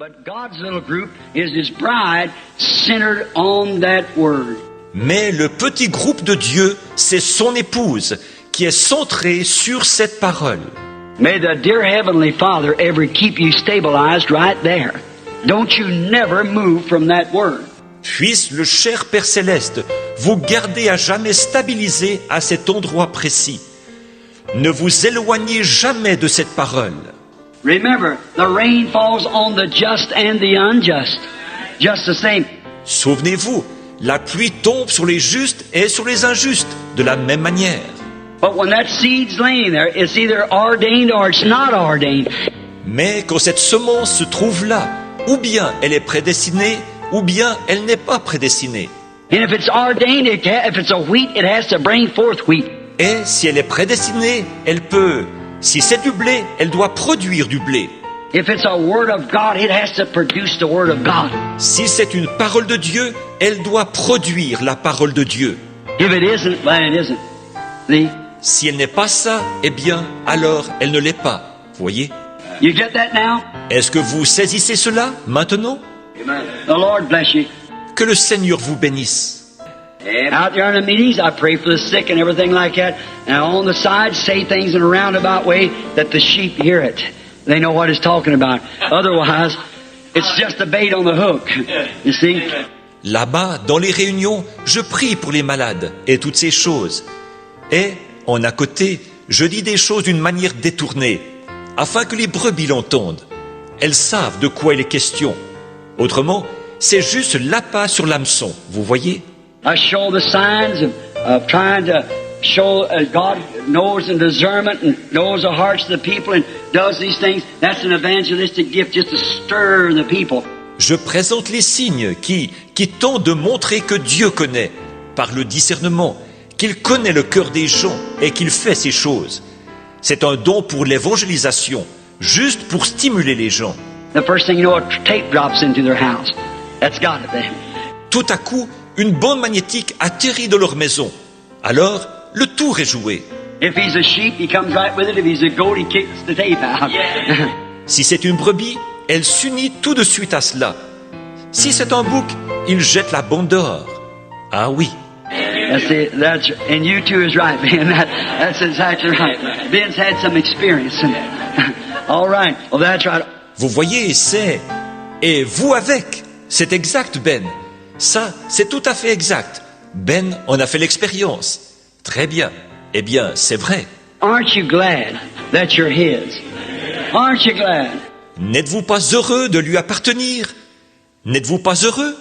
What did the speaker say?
But God's little group is His bride centered on that word. Mais le petit groupe de Dieu, c'est son épouse qui est centrée sur cette parole. May the dear Heavenly Father ever keep you stabilized right there. Don't you never move from that word. Puisse le cher Père Céleste vous garder à jamais stabilisé à cet endroit précis. Ne vous éloignez jamais de cette parole. Remember, the rain falls on the just and the unjust. Just the same. Souvenez-vous, la pluie tombe sur les justes et sur les injustes, de la même manière. But when that seed's laying there, it's either ordained or it's not ordained. Mais quand cette semence se trouve là, ou bien elle est prédestinée, ou bien elle n'est pas prédestinée. And if it's ordained, if it's a wheat, it has to bring forth wheat. Et si elle est prédestinée, elle peut. Si c'est du blé, elle doit produire du blé. If it's a word of God, it has to produce the word of God. Si c'est une parole de Dieu, elle doit produire la parole de Dieu. If it isn't, then it isn't. See? Si elle n'est pas ça, eh bien, alors elle ne l'est pas. Voyez? You get that now? Est-ce que vous saisissez cela maintenant? The Lord bless you. Que le Seigneur vous bénisse. Out there in the meetings, I pray for the sick and everything like that. And on the side, say things in a roundabout way that the sheep hear it. They know what it's talking about. Otherwise, it's just a bait on the hook. You see? Là-bas, dans les réunions, je prie pour les malades et toutes ces choses. Et, en à côté, je dis des choses d'une manière détournée, afin que les brebis l'entendent. Elles savent de quoi il est question. Autrement, c'est juste l'appât sur l'hameçon, vous voyez? I show the signs of trying to show God knows and discernment and knows the hearts of the people and does these things. That's an evangelistic gift just to stir the people. Je présente les signes qui tentent de montrer que Dieu connaît, par le discernement, qu'il connaît le cœur des gens et qu'il fait ces choses. C'est un don pour l'évangélisation, juste pour stimuler les gens. The first thing you know, a tape drops into their house. That's got it then. Tout à coup, une bande magnétique atterrit dans leur maison. Alors, le tour est joué. If he's a sheep, he comes right with it. If he's a goat, he kicks the tape out. Si c'est une brebis, elle s'unit tout de suite à cela. Si c'est un bouc, il jette la bande dehors. Ah oui. And you too is right, Ben. That's exactly right. Ben's had some experience. All right. Well, that's right. Vous voyez, c'est... Et vous avec. C'est exact, Ben. Ça, c'est tout à fait exact. Ben en a fait l'expérience. Très bien. Eh bien, c'est vrai. Aren't you glad that you're his? Aren't you glad? N'êtes-vous pas heureux de lui appartenir? N'êtes-vous pas heureux?